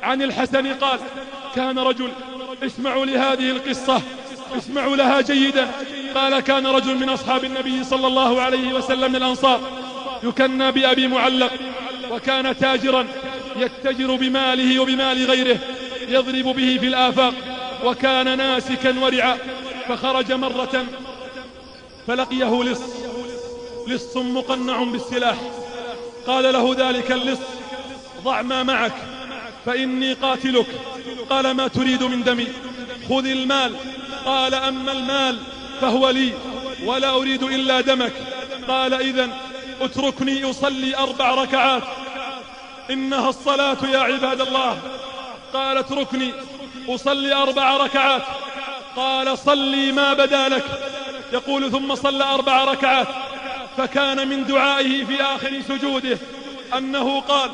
عن الحسن قال: كان رجل، اسمعوا لهذه القصة، اسمعوا لها جيدا. قال: كان رجل من أصحاب النبي صلى الله عليه وسلم من الأنصار يكنى بأبي معلق، وكان تاجرا يتجر بماله وبمال غيره، يضرب به في الآفاق، وكان ناسكا ورعا. فخرج مرة فلقيه لص مقنع بالسلاح. قال له ذلك اللص: ضع ما معك فإني قاتلك. قال: ما تريد من دمي؟ خذ المال. قال: أما المال فهو لي ولا أريد إلا دمك. قال: إذن اتركني أصلي 4 ركعات، إنها الصلاة يا عباد الله. قال: اتركني أصلي 4 ركعات. قال: صلي ما بدا لك. يقول: ثم صلى 4 ركعات، فكان من دعائه في آخر سجوده أنه قال: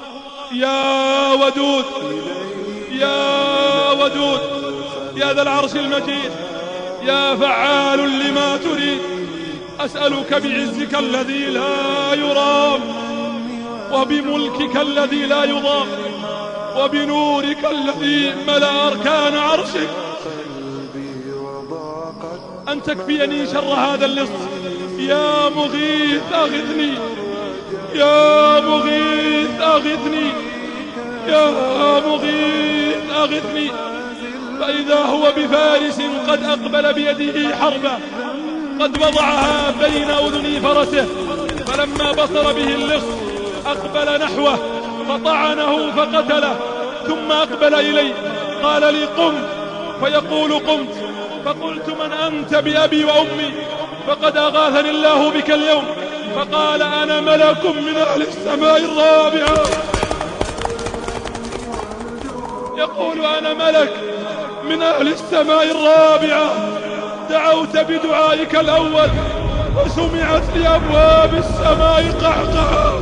يا ودود يا ودود يا ذا العرش المجيد، يا فعال لما تريد، أسألك بعزك الذي لا يرام، وبملكك الذي لا يضام، وبنورك الذي ملأ أركان عرشك، أن تكفيني شر هذا اللص. يا مغيث أغثني، يا مغيث أغثني، يا مغيث أغثني. فإذا هو بفارس قد أقبل بيده حربا، قد وضعها بين أذني فرسه، فلما بصر به اللص أقبل نحوه فطعنه فقتله، ثم أقبل إلي قال لي: قم. فيقول: قمت. فقلت: من أنت بأبي وأمي؟ فقد أغاثني الله بك اليوم. فقال: أنا ملك من أهل السماء الرابعة. يقول: أنا ملك من أهل السماء الرابعة، دعوت بدعائك الأول وسمعت لأبواب السماء قعقعة.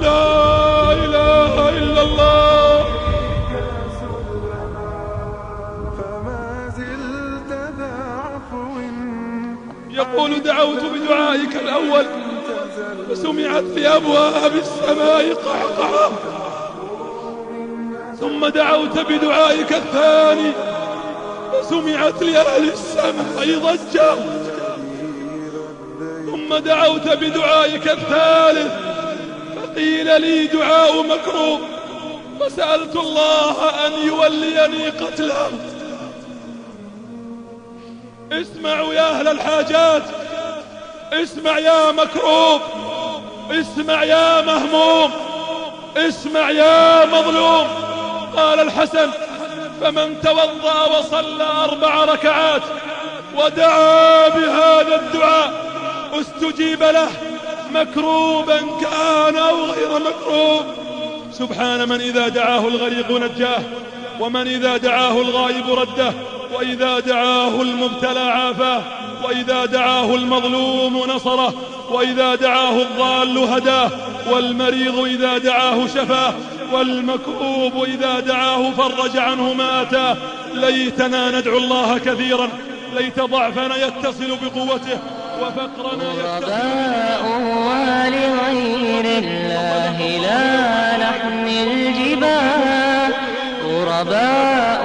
لا إله إلا الله. يقول: دعوت بدعائك الأول وسمعت لأبواب السماء قعقعة، ثم دعوت بدعائك الثاني وسمعت لأهل السماء ضجة، ثم دعوت بدعائك الثالث فقيل لي: دعاء مكروب، فسألت الله أن يوليني قتله. اسمعوا يا أهل الحاجات، اسمع يا مكروب، اسمع يا مهموم، اسمع يا مظلوم. قال الحسن: فمن توضأ وصلى 4 ركعات ودعا بهذا الدعاء استجيب له، مكروبا كان أو غير مكروب. سبحان من إذا دعاه الغريق نجاه، ومن إذا دعاه الغائب رده، وإذا دعاه المبتلى عافاه، وإذا دعاه المظلوم نصره، وإذا دعاه الضال هداه، والمريض إذا دعاه شفاه، والمكروب إذا دعاه فرج عنه ما أتاه. ليتنا ندعو الله كثيرا، ليت ضعفنا يتصل بقوته وفقرنا غرباء ولغير الله لا نحمل جباه، غرباء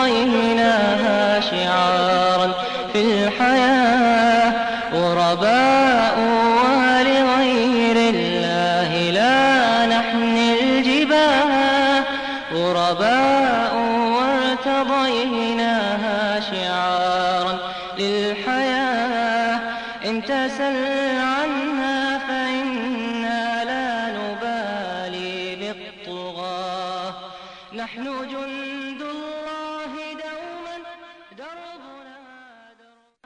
وارتضيناها شعارا في الحياة، غرباء ولغير الله لا نحمل جباه، غرباء وارتضيناها شعارا للحياة. إن تسل عنها فإنا لا نبالي بالطغاة، نحن جند الله.